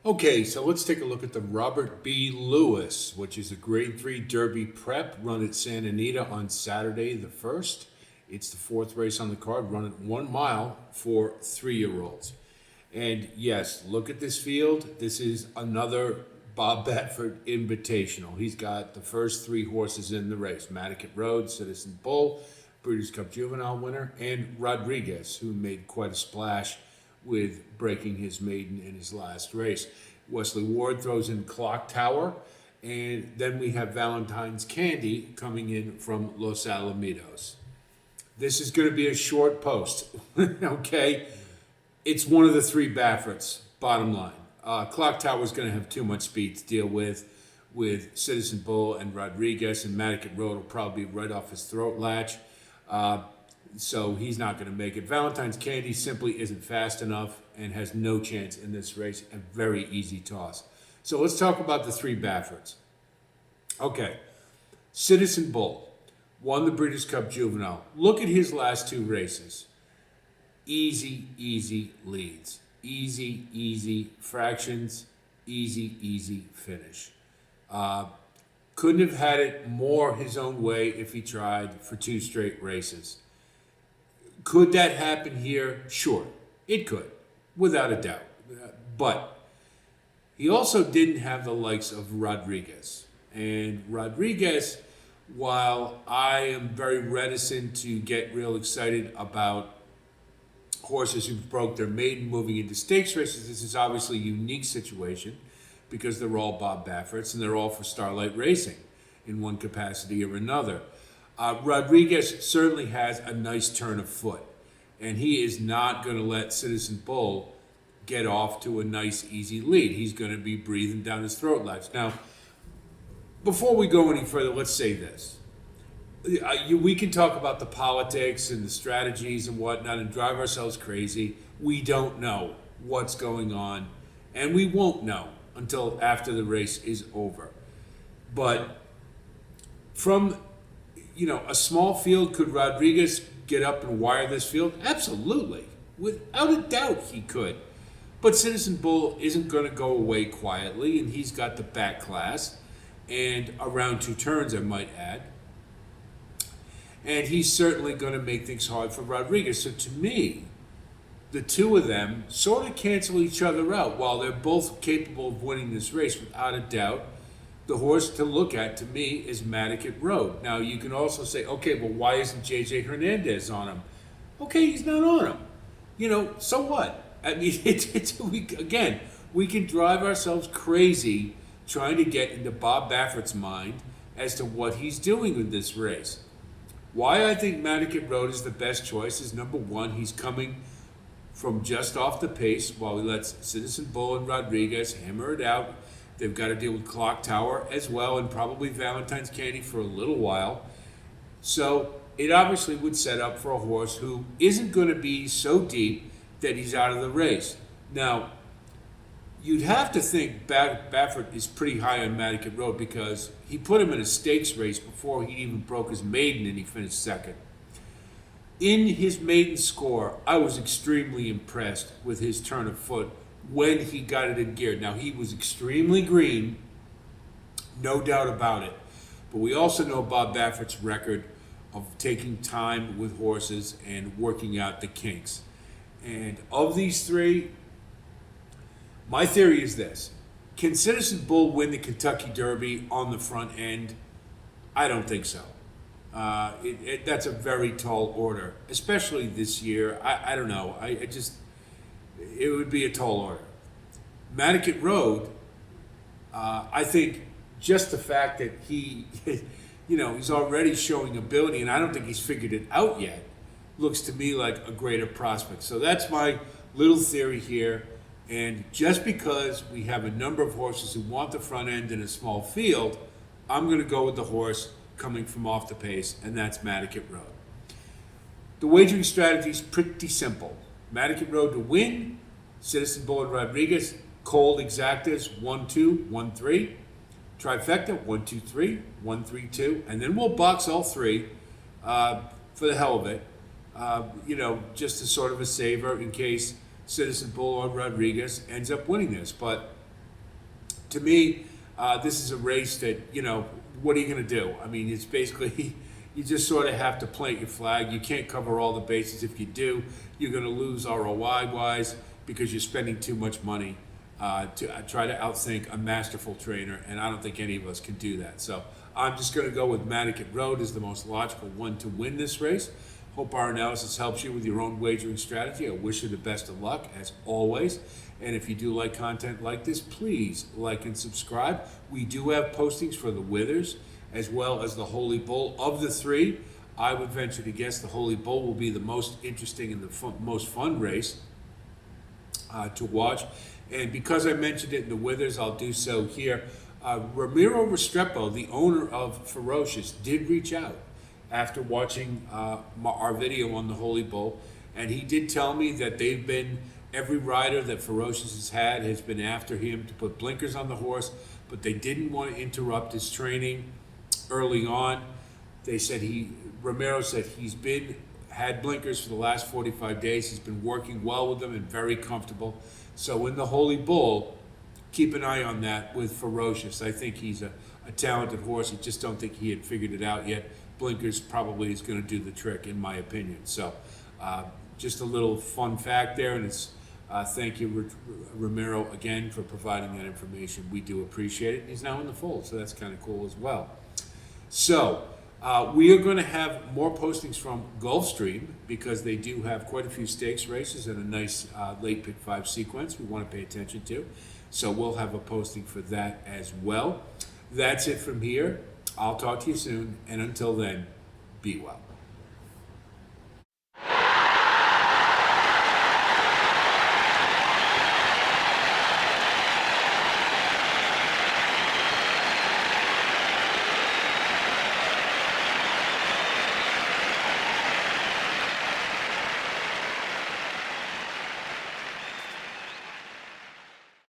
Okay, so let's take a look at the Robert B. Lewis, which is a Grade 3 Derby prep run at Santa Anita on Saturday the 1st. It's the fourth race on the card, run at 1 mile for 3-year-olds. And yes, look at this field. This is another Bob Baffert Invitational. He's got the first 3 horses in the race: Matticat Road, Citizen Bull, Breeders' Cup Juvenile winner, and Rodriguez, who made quite a splash with breaking his maiden in his last race. Wesley Ward throws in Clock Tower, and then we have Valentine's Candy coming in from Los Alamitos. This is going to be a short post, okay? It's one of the 3 Bafferts, bottom line. Clock Tower is going to have too much speed to deal with Citizen Bull and Rodriguez, and Matticat Road will probably be right off his throat latch. So he's not going to make it. Valentine's Candy simply isn't fast enough and has no chance in this race. A very easy toss. So let's talk about the 3 Bafferts. Okay, Citizen Bull won the Breeders' Cup Juvenile. Look at his last 2 races. Easy, easy leads. Easy, easy fractions. Easy, easy finish. Couldn't have had it more his own way if he tried for 2 straight races. Could that happen here? Sure, it could, without a doubt. But he also didn't have the likes of Rodriguez. And Rodriguez, while I am very reticent to get real excited about horses who broke their maiden moving into stakes races, this is obviously a unique situation because they're all Bob Bafferts and they're all for Starlight Racing in one capacity or another. Rodriguez certainly has a nice turn of foot, and he is not going to let Citizen Bull get off to a nice, easy lead. He's going to be breathing down his throat latch. Now, before we go any further, let's say this. We can talk about the politics and the strategies and whatnot and drive ourselves crazy. We don't know what's going on, and we won't know until after the race is over. But from a small field, could Rodriguez get up and wire this field? Absolutely. Without a doubt, he could. But Citizen Bull isn't going to go away quietly, and he's got the back class, and around 2 turns, I might add. And he's certainly going to make things hard for Rodriguez. So to me, the 2 of them sort of cancel each other out. While they're both capable of winning this race, without a doubt, the horse to look at, to me, is Matticat Road. Now, you can also say, okay, well, why isn't J.J. Hernandez on him? Okay, he's not on him. So what? I mean, we can drive ourselves crazy trying to get into Bob Baffert's mind as to what he's doing with this race. Why I think Matticat Road is the best choice is, number one, he's coming from just off the pace while he lets Citizen Bull and Rodriguez hammer it out. They've got to deal with Clock Tower as well, and probably Valentine's Candy for a little while. So it obviously would set up for a horse who isn't going to be so deep that he's out of the race. Now, you'd have to think Baffert is pretty high on Matticat Road because he put him in a stakes race before he even broke his maiden and he finished second. In his maiden score, I was extremely impressed with his turn of foot when he got it in gear. Now, he was extremely green, no doubt about it. But we also know Bob Baffert's record of taking time with horses and working out the kinks. And of these 3, my theory is this. Can Citizen Bull win the Kentucky Derby on the front end? I don't think so. That's a very tall order, especially this year. I don't know. It would be a tall order. Matticat Road, I think just the fact that he's already showing ability, and I don't think he's figured it out yet, looks to me like a greater prospect. So that's my little theory here. And just because we have a number of horses who want the front end in a small field, I'm going to go with the horse coming from off the pace, and that's Matticat Road. The wagering strategy is pretty simple. Matticat Road to win, Citizen Bull and Rodriguez, cold exactas 1-2, 1-3, trifecta 1-2-3, 1-3-2, and then we'll box all 3 for the hell of it. Just as sort of a saver in case Citizen Bull or Rodriguez ends up winning this. But to me, this is a race that, what are you going to do? I mean, it's basically, you just sort of have to plant your flag. You can't cover all the bases. If you do, you're going to lose ROI-wise because you're spending too much money to try to outthink a masterful trainer, and I don't think any of us can do that. So I'm just going to go with Manicat Road as the most logical one to win this race. Hope our analysis helps you with your own wagering strategy. I wish you the best of luck, as always. And if you do like content like this, please like and subscribe. We do have postings for the Withers as well as the Holy Bull. Of the three, I would venture to guess the Holy Bull will be the most interesting and the most fun race to watch. And because I mentioned it in the Withers, I'll do so here. Ramiro Restrepo, the owner of Ferocious, did reach out after watching our video on the Holy Bull, and he did tell me that every rider that Ferocious has been after him to put blinkers on the horse, but they didn't want to interrupt his training early on. They said Ramiro said he's had blinkers for the last 45 days. He's been working well with them and very comfortable. So in the Holy Bull, keep an eye on that with Ferocious. I think he's a talented horse. I just don't think he had figured it out yet. Blinkers probably is going to do the trick, in my opinion. So just a little fun fact there, and it's thank you, Ramiro, again, for providing that information. We do appreciate it. He's now in the fold, so that's kind of cool as well. So we are going to have more postings from Gulfstream because they do have quite a few stakes races and a nice late pick 5 sequence we want to pay attention to. So we'll have a posting for that as well. That's it from here. I'll talk to you soon, and until then, be well.